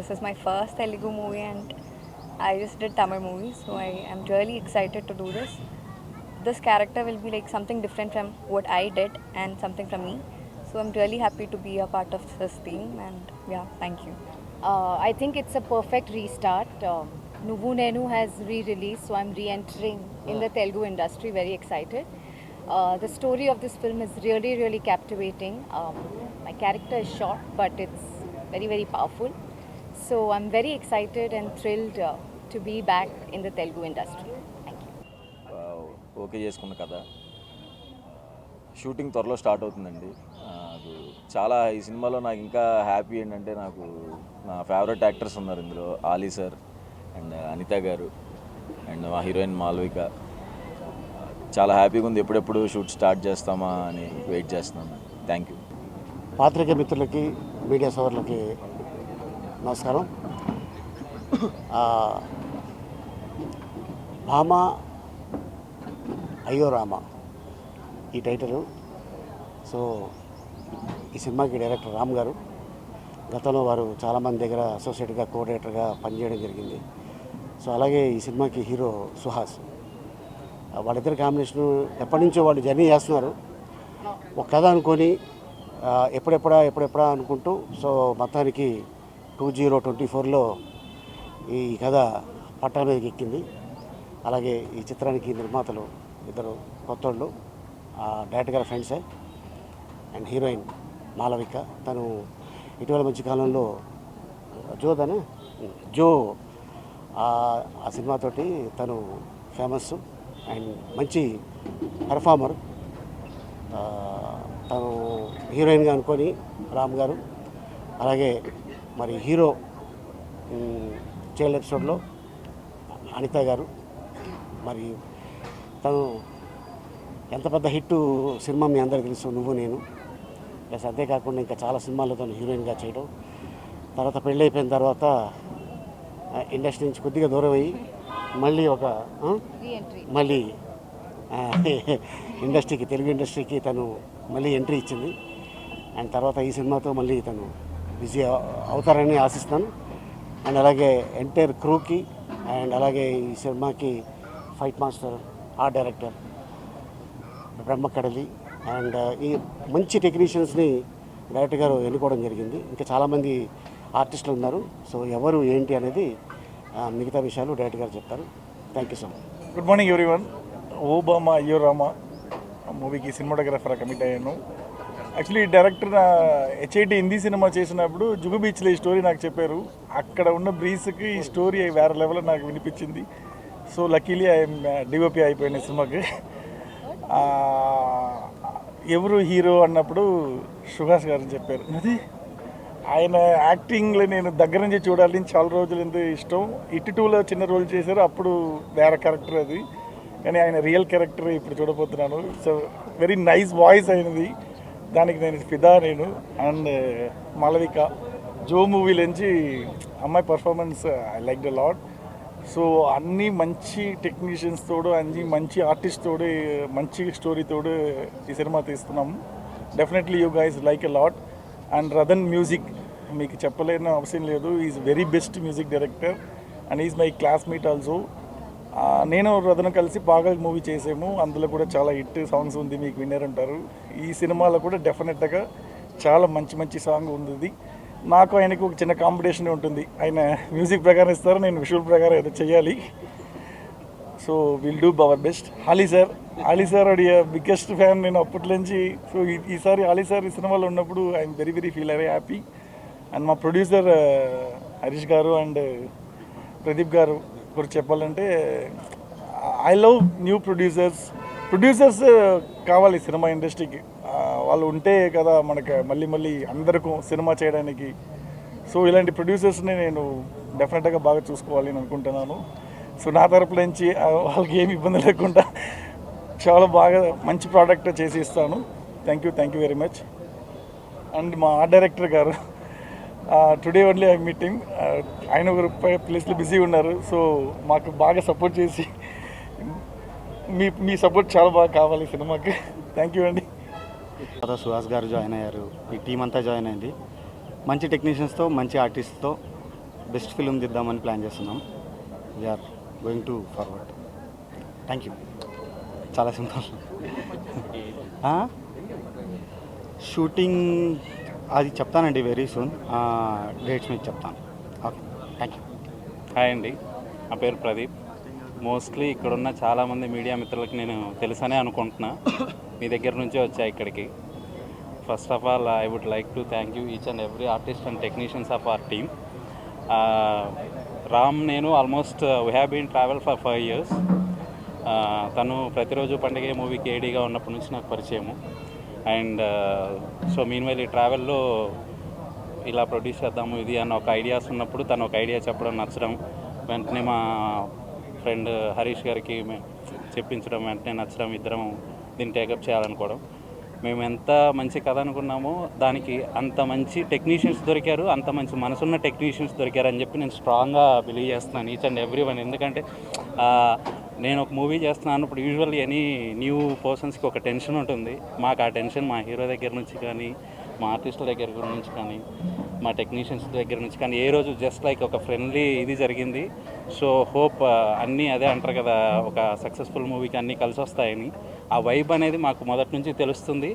this is my first Telugu movie and I just did Tamil movies, so I am really excited to do this. This character will be like something different from what I did and something from me. So I'm really happy to be a part of this team and yeah, thank you. I think it's a perfect restart. Nuvu Nenu has re-released, so I'm re-entering in the Telugu industry. Very excited. The story of this film is really, really captivating. My character is short, but it's very, very powerful. So I'm very excited and thrilled to be back in the Telugu industry. Thank you. Okay చేసుకున్న కథ shooting త్వరలో start అవుతుందండి. నాకు చాలా ఈ సినిమాలో నాకు ఇంకా హ్యాపీ ఏంటంటే నాకు నా ఫేవరెట్ యాక్టర్స్ ఉన్నారు ఇందులో. ఆలీ సార్ అండ్ అనిత గారు అండ్ మా హీరోయిన్ మాల్విక. చాలా హ్యాపీగా ఉంది. ఎప్పుడెప్పుడు షూట్ స్టార్ట్ చేస్తామా అని వెయిట్ చేస్తున్నాను. Thank you. పాత్రికేయ మిత్రులకి, మీడియా సోదరులకి నమస్కారం. భామ అయ్యో రామ ఈ టైటిల్. సో ఈ సినిమాకి డైరెక్టర్ రామ్ గారు. గతంలో వారు చాలామంది దగ్గర అసోసియేట్గా, కోఆర్డినేటర్గా పనిచేయడం జరిగింది. సో అలాగే ఈ సినిమాకి హీరో సుహాస్. వాళ్ళిద్దరి కాంబినేషను ఎప్పటి నుంచో వాళ్ళు జర్నీ చేస్తున్నారు. ఒక కథ అనుకొని ఎప్పుడెప్పుడా అనుకుంటూ సో మొత్తానికి 2024లో ఈ కథ పట్టాల మీదకి ఎక్కింది. అలాగే ఈ చిత్రానికి నిర్మాతలు ఇద్దరు కొత్తోళ్ళు, డైరెక్టర్ గారి ఫ్రెండ్సే. అండ్ హీరోయిన్ మాలవిక, తను ఇటీవల మంచి కాలంలో జో ఆ సినిమాతోటి తను ఫేమస్ అండ్ మంచి పెర్ఫార్మర్. తను హీరోయిన్గా అనుకొని రామ్ గారు, అలాగే మరి హీరో చైల్డ్ ఎపిసోడ్లో అనిత గారు. మరి తను ఎంత పెద్ద హిట్ సినిమా మీ అందరికీ తెలుసు, నువ్వు నేను. ప్లస్ అంతేకాకుండా ఇంకా చాలా సినిమాల్లో తను హీరోయిన్గా చేయడం. తర్వాత పెళ్ళి అయిపోయిన తర్వాత ఇండస్ట్రీ నుంచి కొద్దిగా దూరం అయ్యి మళ్ళీ ఇండస్ట్రీకి, తెలుగు ఇండస్ట్రీకి తను మళ్ళీ ఎంట్రీ ఇచ్చింది. అండ్ తర్వాత ఈ సినిమాతో మళ్ళీ తను బిజీ అవుతారని ఆశిస్తాను. అండ్ అలాగే ఎంటైర్ క్రూకి అండ్ అలాగే ఈ సినిమాకి fight master, art director Brahmakadali and ఈ మంచి టెక్నీషియన్స్ని డైరెక్టర్ గారు ఎన్నుకోవడం జరిగింది. ఇంకా చాలామంది ఆర్టిస్టులు ఉన్నారు. సో ఎవరు ఏంటి అనేది మిగతా విషయాలు డైరెక్టర్ గారు చెప్తారు. Thank you so much. Good morning everyone. O Bhama Ayyo Rama మూవీకి సినిమాటోగ్రాఫర్ కమిట్ అయ్యాను. యాక్చువల్లీ డైరెక్టర్ నా హెచ్ఐటి హిందీ సినిమా చేసినప్పుడు జుగు బీచ్లో ఈ స్టోరీ నాకు చెప్పారు. అక్కడ ఉన్న బ్రీస్కి ఈ స్టోరీ వేరే లెవెల్లో నాకు వినిపించింది. సో లక్కీలీ ఐఎమ్ డిఓపి అయిపోయిన సినిమాకి. ఎవరు హీరో అన్నప్పుడు సుహాస్ గారు చెప్పారు. అది ఆయన యాక్టింగ్లో నేను దగ్గర నుంచి చూడాలని చాలా రోజులు ఎంత ఇష్టం. ఇటు 2లో చిన్న రోల్ చేశారు, అప్పుడు వేరే క్యారెక్టర్ అది. కానీ ఆయన రియల్ క్యారెక్టర్ ఇప్పుడు చూడబోతున్నాను. సో వెరీ నైస్ వాయిస్ అయినది, దానికి నేను ఫిదా నేను. అండ్ మాలవిక జో మూవీలోంచి అమ్మాయి performance I like the lot. So అన్నీ మంచి టెక్నీషియన్స్ తోడు, అన్ని మంచి ఆర్టిస్ట్ తోడు, మంచి స్టోరీ తోడు ఈ సినిమా తీస్తున్నాము. Definitely you guys like a lot. And Radhan music మీకు చెప్పలేని అవసరం లేదు. Is very best music director and is my classmate also. నేను రదన్ కలిసి బాగా మూవీ చేసాము. అందులో కూడా చాలా హిట్ సాంగ్స్ ఉంది, మీకు విన్నారంటారు. ఈ సినిమాలో కూడా డెఫినెట్గా చాలా మంచి మంచి సాంగ్ ఉంది. నాకు ఆయనకు ఒక చిన్న కాంపిటీషన్ ఉంటుంది. ఆయన మ్యూజిక్ ప్రకారం ఇస్తారు, నేను విజువల్ ప్రకారం ఏదో చేయాలి. So will do our best. Ali sir అది బిగ్గెస్ట్ ఫ్యాన్ నేను అప్పటి నుంచి. సో ఈసారి ఆలీ సార్ ఈ సినిమాలో ఉన్నప్పుడు I'm very very feel very happy. And మా ప్రొడ్యూసర్ హరీష్ గారు అండ్ ప్రదీప్ గారు గురించి చెప్పాలంటే ఐ లవ్ న్యూ ప్రొడ్యూసర్స్ కావాలి సినిమా ఇండస్ట్రీకి. వాళ్ళు ఉంటే కదా మనకు మళ్ళీ అందరికీ సినిమా చేయడానికి. సో ఇలాంటి ప్రొడ్యూసర్స్ని నేను డెఫినెట్గా బాగా చూసుకోవాలి అని అనుకుంటున్నాను. సో నా తరపు నుంచి వాళ్ళకి ఏమి ఇబ్బంది లేకుండా చాలా బాగా మంచి ప్రోడక్ట్ చేసి ఇస్తాను. Thank you very much. And మా ఆర్ట్ డైరెక్టర్ గారు టుడే ఓన్లీ ఐ మీటింగ్, ఆయన ఒక ప్లేస్లో బిజీ ఉన్నారు. సో మాకు బాగా సపోర్ట్ చేసి మీ సపోర్ట్ చాలా బాగా కావాలి సినిమాకి. థ్యాంక్ యూ అండి. సుహాస్ గారు జాయిన్ అయ్యారు, ఈ టీం అంతా జాయిన్ అయింది. మంచి టెక్నీషియన్స్తో, మంచి ఆర్టిస్ట్తో బెస్ట్ ఫిల్మ్ తీద్దామని ప్లాన్ చేస్తున్నాం. We're going to forward. Thank you. చాలా సింపుల్. షూటింగ్ అది చెప్తానండి వెరీ సూన్. డేట్స్ మీకు చెప్తాను. Okay, thank you. హాయ్ అండి, నా పేరు ప్రదీప్. మోస్ట్లీ ఇక్కడున్న చాలామంది మీడియా మిత్రులకి నేను తెలుసనే అనుకుంటున్నా. మీ దగ్గర నుంచే వచ్చా ఇక్కడికి. First of all I would like to thank you each and every artist and technicians of our team. Ram నేను almost we have been travel for 5 years. తను ప్రతిరోజు పండుగ మూవీకి ఏడీగా ఉన్నప్పటి నుంచి నాకు పరిచయము. అండ్ సో మీన్ వైల్ ఈ ట్రావెల్లో ఇలా ప్రొడ్యూస్ చేద్దాము ఇది అన్న ఒక ఐడియాస్ ఉన్నప్పుడు తను ఒక ఐడియా చెప్పడం నచ్చడం, వెంటనే మా ఫ్రెండ్ హరీష్ గారికి చెప్పించడం, వెంటనే నచ్చడం, ఇద్దరం దీన్ని టేకప్ చేయాలనుకోవడం. మేము ఎంత మంచి కథ అనుకున్నామో దానికి అంత మంచి టెక్నీషియన్స్ దొరికారు, అంత మంచి మనసున్న టెక్నీషియన్స్ దొరికారు అని చెప్పి నేను స్ట్రాంగ్గా బిలీవ్ చేస్తున్నాను ఈచ్ అండ్ ఎవ్రీ వన్. ఎందుకంటే నేను ఒక మూవీ చేస్తున్నాను, ఇప్పుడు యూజువల్లీ ఎనీ న్యూ పర్సన్స్కి ఒక టెన్షన్ ఉంటుంది. మాకు ఆ టెన్షన్ మా హీరో దగ్గర నుంచి కానీ, మా ఆర్టిస్టుల దగ్గర నుంచి కానీ, మా టెక్నీషియన్స్ దగ్గర నుంచి కానీ ఏ రోజు జస్ట్ లైక్ ఒక ఫ్రెండ్లీ ఇది జరిగింది. సో హోప్ అన్నీ అదే అంటారు కదా, ఒక సక్సెస్ఫుల్ మూవీకి అన్నీ కలిసి వస్తాయని. ఆ వైబ్ అనేది మాకు మొదటి నుంచి తెలుస్తుంది.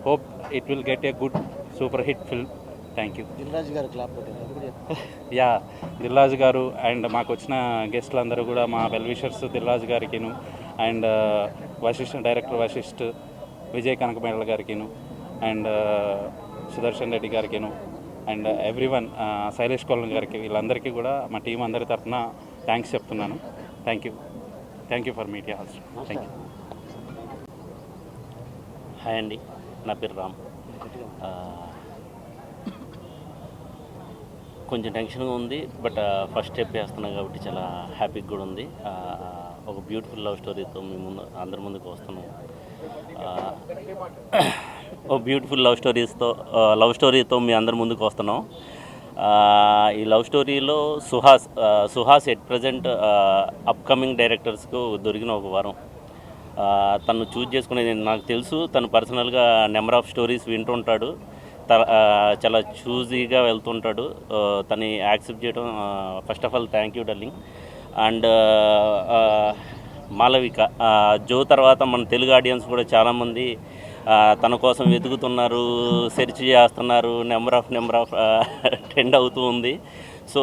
Hope it will get a good super hit film. Thank you. Dil Raju గారు క్లాప్ యా, దిల్రాజు గారు అండ్ మాకు వచ్చిన గెస్టులు అందరూ కూడా మా వెల్ విషర్స్ దిల్రాజు గారికిను, అండ్ వశిష్ఠ డైరెక్టర్ వశిష్ఠ్, విజయ్ కనకమేడల గారికిను, అండ్ సుదర్శన్ రెడ్డి గారికిను, అండ్ ఎవ్రీవన్ శైలేష్ కొల్లం గారికి, వీళ్ళందరికీ కూడా మా టీం అందరి తరఫున థ్యాంక్స్ చెప్తున్నాను. Thank you for media also. Thank you. Hi అండి, నా పేరు రామ్. కొంచెం టెన్షన్గా ఉంది, బట్ ఫస్ట్ స్టెప్ వేస్తున్నాం కాబట్టి చాలా హ్యాపీగా కూడా ఉంది. ఒక బ్యూటిఫుల్ లవ్ స్టోరీతో మీ ముందు అందరి ముందుకు వస్తున్నాం. ఓ బ్యూటిఫుల్ లవ్ స్టోరీతో మీ అందరి ముందుకు వస్తున్నాం. ఈ లవ్ స్టోరీలో సుహాస్ ఎట్ ప్రజెంట్ అప్కమింగ్ డైరెక్టర్స్కు దొరికిన ఒక వరం. తను చూజ్ చేసుకునేది నాకు తెలుసు. తను పర్సనల్గా నెంబర్ ఆఫ్ స్టోరీస్ వింటుంటాడు, చాలా చూజీగా వెళ్తుంటాడు. తను యాక్సెప్ట్ చేయడం first of all thank you darling. And Malavika, జో తర్వాత మన తెలుగు ఆడియన్స్ కూడా చాలామంది తన కోసం వెతుకుతున్నారు, సెర్చ్ చేస్తున్నారు. నెంబర్ ఆఫ్ ట్రెండ్ అవుతూ ఉంది. సో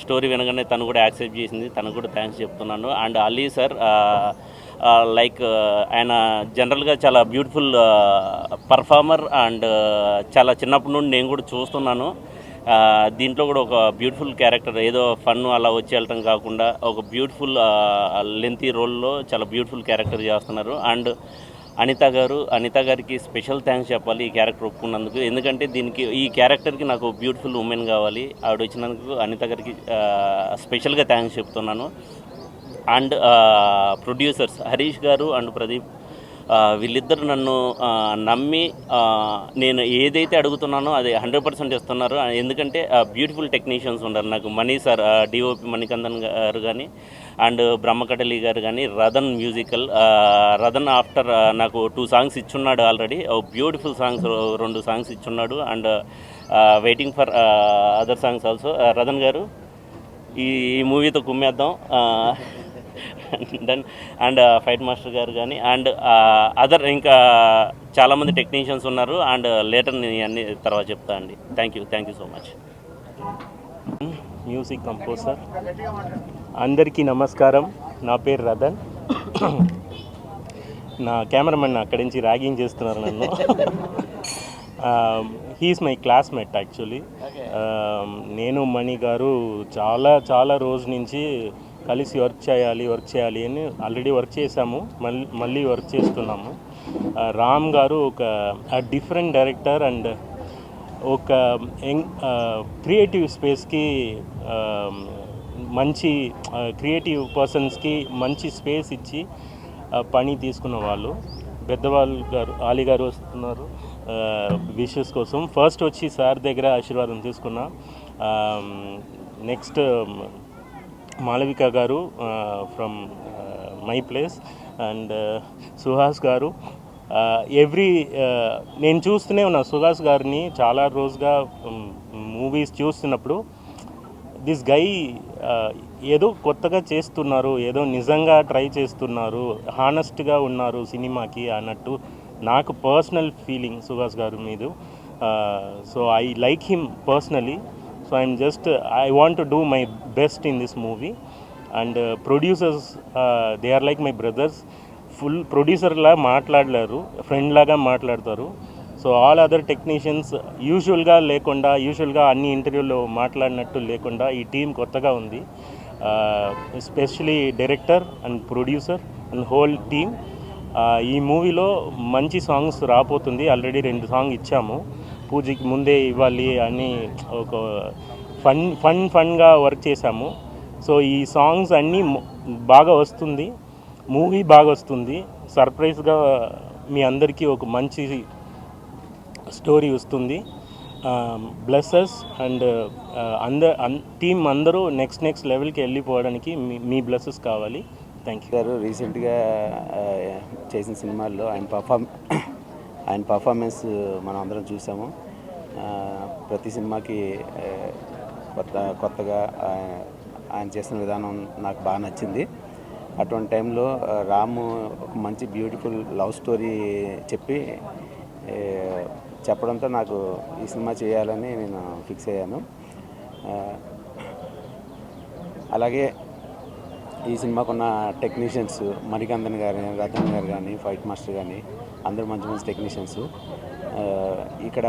స్టోరీ వినగానే తను కూడా యాక్సెప్ట్ చేసింది, తనకు కూడా థ్యాంక్స్ చెప్తున్నాను. అండ్ అలీ సార్, లైక్ ఆయన జనరల్గా చాలా బ్యూటిఫుల్ పర్ఫార్మర్ అండ్ చాలా చిన్నప్పటి నుండి నేను కూడా చూస్తున్నాను. దీంట్లో కూడా ఒక బ్యూటిఫుల్ క్యారెక్టర్, ఏదో ఫన్ అలా వచ్చి వెళ్ళటం కాకుండా ఒక బ్యూటిఫుల్ లెంతీ రోల్లో చాలా బ్యూటిఫుల్ క్యారెక్టర్ చేస్తున్నారు. అండ్ అనిత గారికి స్పెషల్ థ్యాంక్స్ చెప్పాలి ఈ క్యారెక్టర్ ఒప్పుకున్నందుకు. ఎందుకంటే ఈ క్యారెక్టర్కి నాకు బ్యూటిఫుల్ ఉమెన్ కావాలి, ఆవిడ వచ్చినందుకు అనిత గారికి స్పెషల్గా థ్యాంక్స్ చెప్తున్నాను. అండ్ ప్రొడ్యూసర్స్ హరీష్ గారు అండ్ ప్రదీప్, వీళ్ళిద్దరు నన్ను నమ్మి నేను ఏదైతే అడుగుతున్నానో అది 100% ఇస్తున్నారు. ఎందుకంటే బ్యూటిఫుల్ టెక్నీషియన్స్ ఉన్నారు నాకు. మణి సార్, డిఓపి మణికందన్ గారు కానీ, అండ్ బ్రహ్మకటలి గారు కానీ, రదన్ మ్యూజికల్. రదన్ ఆఫ్టర్ నాకు 2 సాంగ్స్ ఇచ్చున్నాడు ఆల్రెడీ, బ్యూటిఫుల్ సాంగ్స్ 2 సాంగ్స్ ఇచ్చున్నాడు. And waiting for other songs also. Radhan గారు, ఈ మూవీతో కుమ్మేద్దాం. దెన్ అండ్ ఫైట్ మాస్టర్ గారు కానీ, అండ్ అదర్ ఇంకా చాలామంది టెక్నీషియన్స్ ఉన్నారు. అండ్ లేటర్ నేను అన్ని తర్వాత చెప్తా అండి. Thank you so much. Music composer అందరికీ నమస్కారం. నా పేరు రదన్. నా కెమెరామెన్ అక్కడి నుంచి ర్యాగింగ్ చేస్తున్నారు నన్ను. He is my classmate actually. నేను మణి గారు చాలా రోజు నుంచి కలిసి వర్క్ చేయాలి అని ఆల్రెడీ వర్క్ చేశాము, మళ్ళీ వర్క్ చేస్తున్నాము. రామ్ గారు ఒక డిఫరెంట్ డైరెక్టర్ అండ్ ఒక క్రియేటివ్ స్పేస్కి మంచి క్రియేటివ్ పర్సన్స్కి మంచి స్పేస్ ఇచ్చి పని తీసుకున్న వాళ్ళు. పెద్దవాళ్ళు గారు ఆలీ గారు వస్తున్నారు విషెస్ కోసం. ఫస్ట్ వచ్చి సార్ దగ్గర ఆశీర్వాదం తీసుకున్నా. నెక్స్ట్ మాలవిక గారు from my place, and Suhas గారు. నేను చూస్తూనే ఉన్నా సుహాస్ గారిని చాలా రోజుగా మూవీస్ చూస్తున్నప్పుడు. దిస్ గై ఏదో కొత్తగా చేస్తున్నారు, ఏదో నిజంగా ట్రై చేస్తున్నారు, హానెస్ట్గా ఉన్నారు సినిమాకి అన్నట్టు నాకు పర్సనల్ ఫీలింగ్ సుహాస్ గారు మీద. So I like him personally. So I want to do my best in this movie. And producers they are like my brothers. Full ప్రొడ్యూసర్లా మాట్లాడలేరు, ఫ్రెండ్ లాగా మాట్లాడతారు. సో ఆల్ అదర్ టెక్నీషియన్స్ యూజువల్గా అన్ని ఇంటర్వ్యూలో మాట్లాడినట్టు లేకుండా ఈ టీం కొత్తగా ఉంది. Especially director and producer and whole team. ఈ మూవీలో మంచి సాంగ్స్ రాబోతుంది. ఆల్రెడీ 2 సాంగ్ ఇచ్చాము, పూజకి ముందే ఇవ్వాలి అని ఒక ఫన్గా వర్క్ చేశాము. సో ఈ సాంగ్స్ అన్నీ బాగా వస్తుంది, మూవీ బాగా వస్తుంది. సర్ప్రైజ్గా మీ అందరికీ ఒక మంచి స్టోరీ వస్తుంది. బ్లెస్సెస్ అండ్ టీం అందరూ నెక్స్ట్ లెవెల్కి వెళ్ళిపోవడానికి మీ బ్లెస్సెస్ కావాలి. Thank you. గారు రీసెంట్గా చేసిన సినిమాల్లో ఆయన పర్ఫార్మెన్స్ మనం అందరం చూసాము. ప్రతి సినిమాకి కొత్తగా ఆయన చేసిన విధానం నాకు బాగా నచ్చింది. అటువంటి టైంలో రాము ఒక మంచి బ్యూటిఫుల్ లవ్ స్టోరీ చెప్పడంతో నాకు ఈ సినిమా చేయాలని నేను ఫిక్స్ అయ్యాను. అలాగే ఈ సినిమాకున్న టెక్నీషియన్స్ మణికందన్ గారు, రతన్ గారు కానీ, ఫైట్ మాస్టర్ కానీ అందరూ మంచి టెక్నీషియన్స్. ఇక్కడ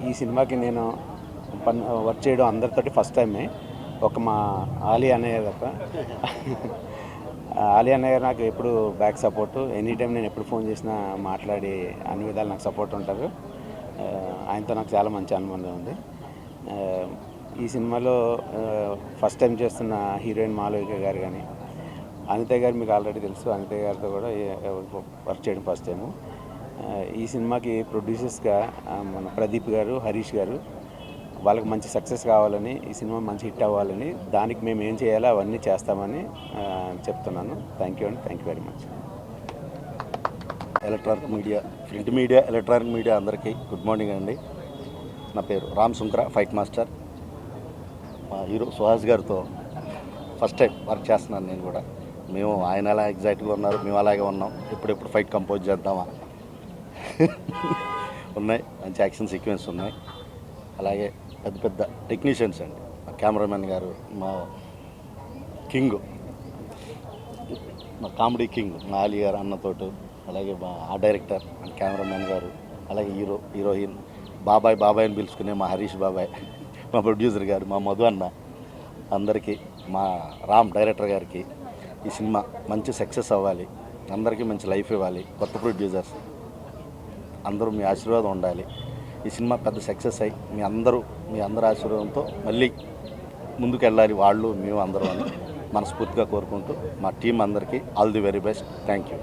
ఈ సినిమాకి నేను వర్క్ చేయడం అందరితోటి ఫస్ట్ టైమే. ఒక మా ఆలీ అన్నయ్య తప్ప. ఆలీ అన్నయ్య నాకు ఎప్పుడు బ్యాక్ సపోర్టు. ఎనీ టైం నేను ఎప్పుడు ఫోన్ చేసినా మాట్లాడి అన్ని విధాలు నాకు సపోర్ట్ ఉంటారు. ఆయనతో నాకు చాలా మంచి అనుబంధం ఉంది. ఈ సినిమాలో ఫస్ట్ టైం చేస్తున్న హీరోయిన్ మాలవిక గారు కానీ, అనిత గారు మీకు ఆల్రెడీ తెలుసు. అనిత గారితో కూడా వర్క్ చేయడం ఫస్ట్ టైము. ఈ సినిమాకి ప్రొడ్యూసర్స్గా మన ప్రదీప్ గారు, హరీష్ గారు, వాళ్ళకి మంచి సక్సెస్ కావాలని, ఈ సినిమా మంచి హిట్ అవ్వాలని, దానికి మేము ఏం చేయాలో అవన్నీ చేస్తామని చెప్తున్నాను. థ్యాంక్ యూ అండి. Thank you very much. Electronic media, print media, electronic media అందరికీ గుడ్ మార్నింగ్ అండి. నా పేరు రామ్ సుంక్రా, ఫైట్ మాస్టర్. మా హీరో సుహాస్ గారితో ఫస్ట్ టైం వర్క్ చేస్తున్నాను నేను కూడా. మేము ఆయన ఎలా ఎగ్జైట్గా ఉన్నారు, మేము అలాగే ఉన్నాం. ఎప్పుడెప్పుడు ఫైట్ కంపోజ్ చేద్దామా ఉన్నాయి. మంచి యాక్షన్ సీక్వెన్స్ ఉన్నాయి. అలాగే పెద్ద పెద్ద టెక్నీషియన్స్ అండి. మా కెమెరామెన్ గారు, మా కింగ్, మా కామెడీ కింగ్ మా ఆలీ గారు అన్నతోటి, అలాగే మా డైరెక్టర్ అండ్ కెమెరామెన్ గారు, అలాగే హీరోయిన్ బాబాయ్ అని పిలుచుకునే మా హరీష్ బాబాయ్, మా ప్రొడ్యూసర్ గారు, మా మధు అన్న, అందరికీ, మా రామ్ డైరెక్టర్ గారికి ఈ సినిమా మంచి సక్సెస్ అవ్వాలి, అందరికీ మంచి లైఫ్ ఇవ్వాలి. కొత్త ప్రొడ్యూసర్స్ అందరూ మీ ఆశీర్వాదం ఉండాలి. ఈ సినిమా పెద్ద సక్సెస్ అయ్యి మీ అందరి ఆశీర్వాదంతో మళ్ళీ ముందుకు వెళ్ళాలి వాళ్ళు, మేము అందరం అని మనస్ఫూర్తిగా కోరుకుంటూ మా టీం అందరికీ all the very best. Thank you.